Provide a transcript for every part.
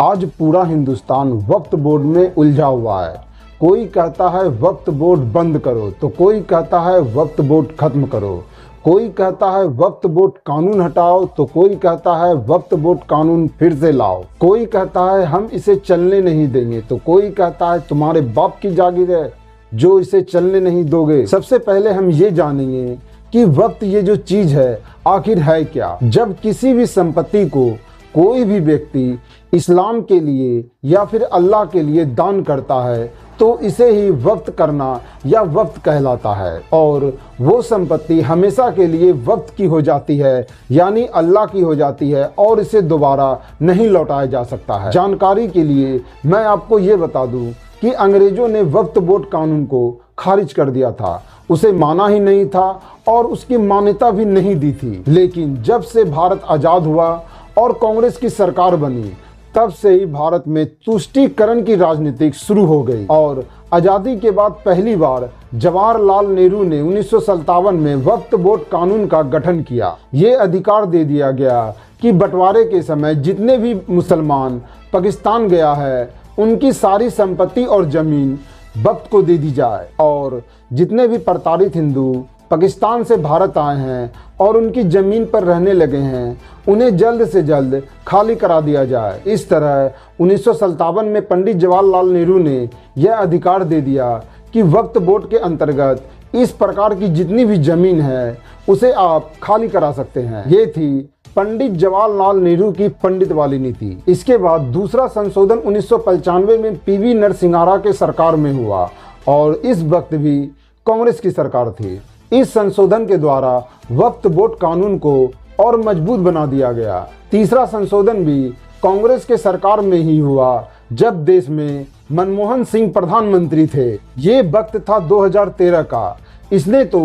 आज पूरा हिंदुस्तान वक्फ बोर्ड में उलझा हुआ है। कोई कहता है वक्फ बोर्ड बंद करो, तो कोई कहता है वक्फ बोर्ड खत्म करो, कोई कहता है वक्फ बोर्ड कानून हटाओ, तो कोई कहता है वक्फ बोर्ड कानून फिर से लाओ, कोई कहता है हम इसे चलने नहीं देंगे, तो कोई कहता है तुम्हारे बाप की जागीर है जो इसे चलने नहीं दोगे। सबसे पहले हम ये जानेंगे कि वक्फ ये जो चीज है आखिर है क्या। जब किसी भी संपत्ति को कोई भी व्यक्ति इस्लाम के लिए या फिर अल्लाह के लिए दान करता है तो इसे ही वक्फ करना या वक्फ कहलाता है, और वो संपत्ति हमेशा के लिए वक्फ की हो जाती है, यानी अल्लाह की हो जाती है और इसे दोबारा नहीं लौटाया जा सकता है। जानकारी के लिए मैं आपको ये बता दूं कि अंग्रेजों ने वक्फ बोर्ड कानून को खारिज कर दिया था, उसे माना ही नहीं था और उसकी मान्यता भी नहीं दी थी। लेकिन जब से भारत आज़ाद हुआ और कांग्रेस की सरकार बनी, तब से ही भारत में तुष्टीकरण की राजनीति शुरू हो गई और आज़ादी के बाद पहली बार जवाहरलाल नेहरू ने 1957 में वक्फ बोर्ड कानून का गठन किया। ये अधिकार दे दिया गया कि बंटवारे के समय जितने भी मुसलमान पाकिस्तान गया है उनकी सारी संपत्ति और जमीन वक्फ को दे दी जाए, और जितने भी प्रताड़ित हिंदू पाकिस्तान से भारत आए हैं और उनकी ज़मीन पर रहने लगे हैं उन्हें जल्द से जल्द खाली करा दिया जाए। इस तरह 1957 में पंडित जवाहरलाल नेहरू ने यह अधिकार दे दिया कि वक्फ बोर्ड के अंतर्गत इस प्रकार की जितनी भी ज़मीन है उसे आप खाली करा सकते हैं। ये थी पंडित जवाहरलाल नेहरू की पंडित वाली नीति। इसके बाद दूसरा संशोधन 1995 में पीवी नरसिंहारा के सरकार में हुआ और इस वक्त भी कांग्रेस की सरकार थी। इस संशोधन के द्वारा वक्फ बोर्ड कानून को और मजबूत बना दिया गया। तीसरा संशोधन भी कांग्रेस के सरकार में ही हुआ जब देश में मनमोहन सिंह प्रधानमंत्री थे। ये वक्त था 2013 का। इसने तो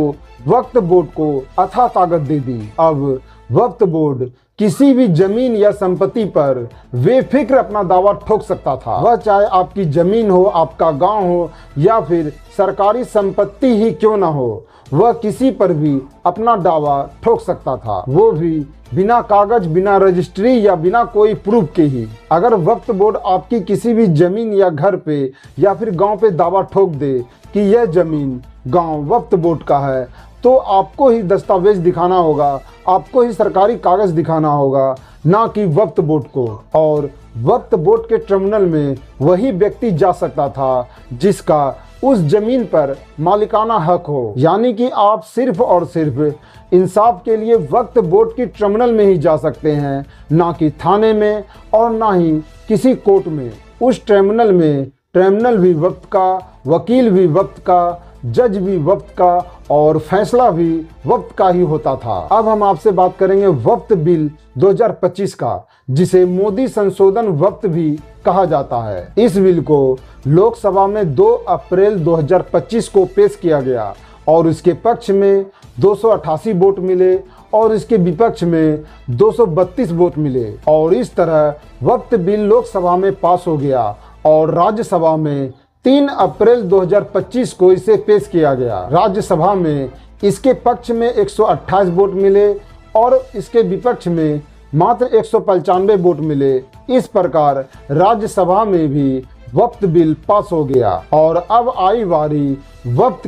वक्फ बोर्ड को अथाह ताकत दे दी। अब वक्फ बोर्ड किसी भी जमीन या संपत्ति पर बेफिक्र अपना दावा ठोक सकता था, वह चाहे आपकी जमीन हो, आपका गांव हो या फिर सरकारी संपत्ति ही क्यों ना हो, वह किसी पर भी अपना दावा ठोक सकता था, वो भी बिना कागज, बिना रजिस्ट्री या बिना कोई प्रूफ के ही। अगर वक्फ बोर्ड आपकी किसी भी जमीन या घर पे या फिर गांव पे दावा ठोक दे कि यह जमीन, गांव वक्फ बोर्ड का है, तो आपको ही दस्तावेज दिखाना होगा, आपको ही सरकारी कागज दिखाना होगा, ना कि वक्फ बोर्ड को। और वक्फ बोर्ड के ट्रिब्यूनल में वही व्यक्ति जा सकता था जिसका उस जमीन पर मालिकाना हक हो, यानी कि आप सिर्फ और सिर्फ इंसाफ के लिए वक्फ बोर्ड की ट्रिब्यूनल में ही जा सकते हैं, ना कि थाने में और ना ही किसी कोर्ट में। उस ट्रिब्यूनल भी वक्फ का, वकील भी वक्फ का, जज भी वक्फ का और फैसला भी वक्फ का ही होता था। अब हम आपसे बात करेंगे वक्फ बिल 2025 का, जिसे मोदी संशोधन वक्फ भी कहा जाता है। इस बिल को लोकसभा में 2 अप्रैल 2025 को पेश किया गया और इसके पक्ष में 288 वोट मिले और इसके विपक्ष में 232 वोट मिले, और इस तरह वक्फ बिल लोकसभा में पास हो गया और राज्यसभा में 3 अप्रैल 2025 को इसे पेश किया गया। राज्यसभा में इसके पक्ष में 128 वोट मिले और इसके विपक्ष में मात्र 195 वोट मिले। इस प्रकार राज्यसभा में भी वक्फ बिल पास हो गया और अब आई बारी वक्त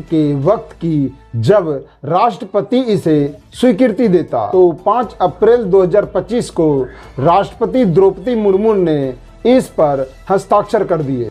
की, जब राष्ट्रपति इसे स्वीकृति देता। तो 5 अप्रैल 2025 को राष्ट्रपति द्रौपदी मुर्मू ने इस पर हस्ताक्षर कर दिए।